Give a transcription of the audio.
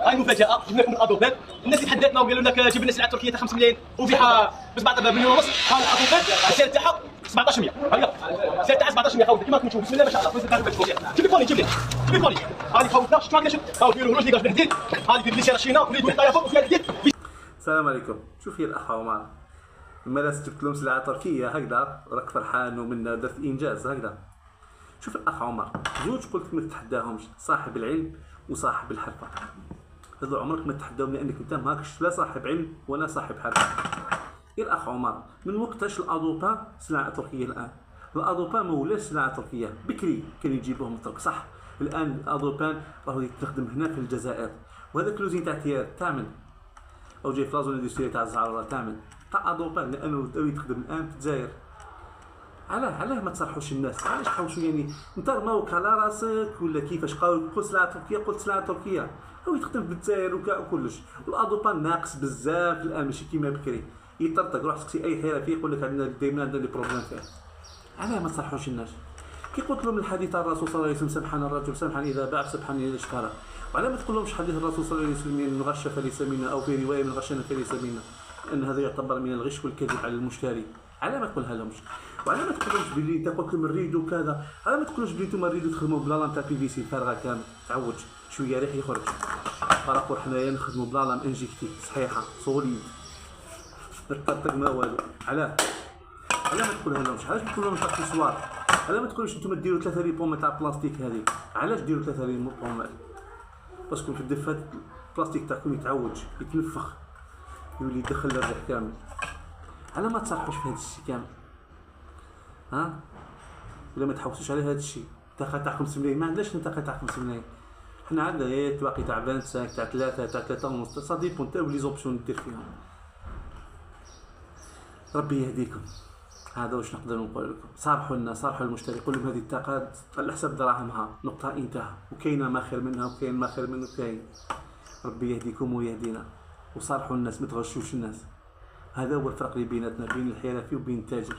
هاي مفاجاه جبنا لكم الادوبان. الناس اللي تحداتنا وقالوا لك جيب لنا سلعه تركيه تاع 5 ملايين وبيعها ب 7 مليون ونص. هاي الادوبان السعر تاعها 1700. هيا السعر تاعها 1700 خويا كيما راكم تشوفوا. بسم الله ما شاء الله. جيب لي كولي جيب لي كولي. هاي خوتنا شفتوا هكا شوف هاو ديروا روج لي كاش جديد. هاي دير لي سير شينا ولي يقول طايا فوق وفيها جديد. السلام عليكم. شوف يا الاخ عمر، لما جبت لهم سلعه تركيه هكذا راك فرحان ومنا درت انجاز هكذا. شوف الاخ عمر، زوج قلت ما تتحداهمش، صاحب العلم وصاحب الحرفه. هذو عمرك ما تتحداهم لانك انت ماكش لا صاحب علم ولا صاحب حرفه. يا الاخ عمر، من وقتاش الادوبان سلعه تركيه الان؟ الادوبان ما ولاش سلعه تركيه، بكري كان يجيبوهم من ترك صح. الان الادوبان راهو يتخدم هنا في الجزائر، وهذاك لوزين تاع تيار تعمل او جاي في لازون اندستريال تاع الزعرة تعمل تاع ادوبان لانه بداو يتخدم الان في الجزائر. علاه ما تصرحوش الناس؟ علاش تحوشوا يعني انت رماوك على راسك ولا كيفاش؟ قلت سلعه تركيه قلت سلعه تركيه، هو يتخدم في الجزائر وكلش. والادوبان ناقص بزاف الان ماشي كيما بكري. يطرطق روح تسقسي اي حيره فيه يقول لك عندنا دائما عندنا لي بروبليم فيه. علاه ما تصرحوش الناس؟ كي قلت لهم الحديث عن الرسول صلى الله عليه وسلم سبحان الرجل سبحان اذا باع سبحان اذا اشترى، وعلى ما تقول لهمش حديث الرسول صلى الله عليه وسلم من غش فليس منا، او في روايه من غشنا فليس منا، ان هذا يعتبر من الغش والكذب على المشتري. على ما تقولها لهمش؟ وعلى ما تقولهمش بلي انت قلت لهم نريدو كذا؟ على ما تقولوش بلي نتوما نريدو تخدموا بلاله نتاع بي في سي فارغه كامل تعوج شويه ريح يخرج. باراكور حنايا نخدموا بلاله انجيكتي صحيحه صوليد نطرطق ما والو. علاه ما تقولها لهمش؟ علاش تقول لهم تاع السوار؟ علاه ما تقولوش نتوما ديروا 3 ريبوم تاع بلاستيك هذيك؟ علاش ديروا 3 ريبوم؟ باسكو في الدفات البلاستيك تاعكم يتعوج يتنفخ يولي يدخل الريح كامل. على ما تصرحوش في هذا الشيء كامل؟ ها ولا ما تحوسوش على هذا الشيء؟ الطاقه تاع 5 ملايين ما عندناش الطاقه تاع 5 ملايين. حنا عندنا يا تواقي تاع 25 تاع 3 تاع 3 ونص سا ديبون تاع لي زوبسيون دير فيهم. ربي يهديكم. هذا واش نقدر نقول لكم. صارحوا الناس، صارحوا المشتري، قول لهم هذه الطاقه على حسب دراهمها نقطه انتهى، وكاينه ما خير منها وكاين ما خير منه كاين. ربي يهديكم ويهدينا. وصارحوا الناس ما تغشوش الناس. هذا هو الفرق اللي بيناتنا بين الحرفي وبين التاجر.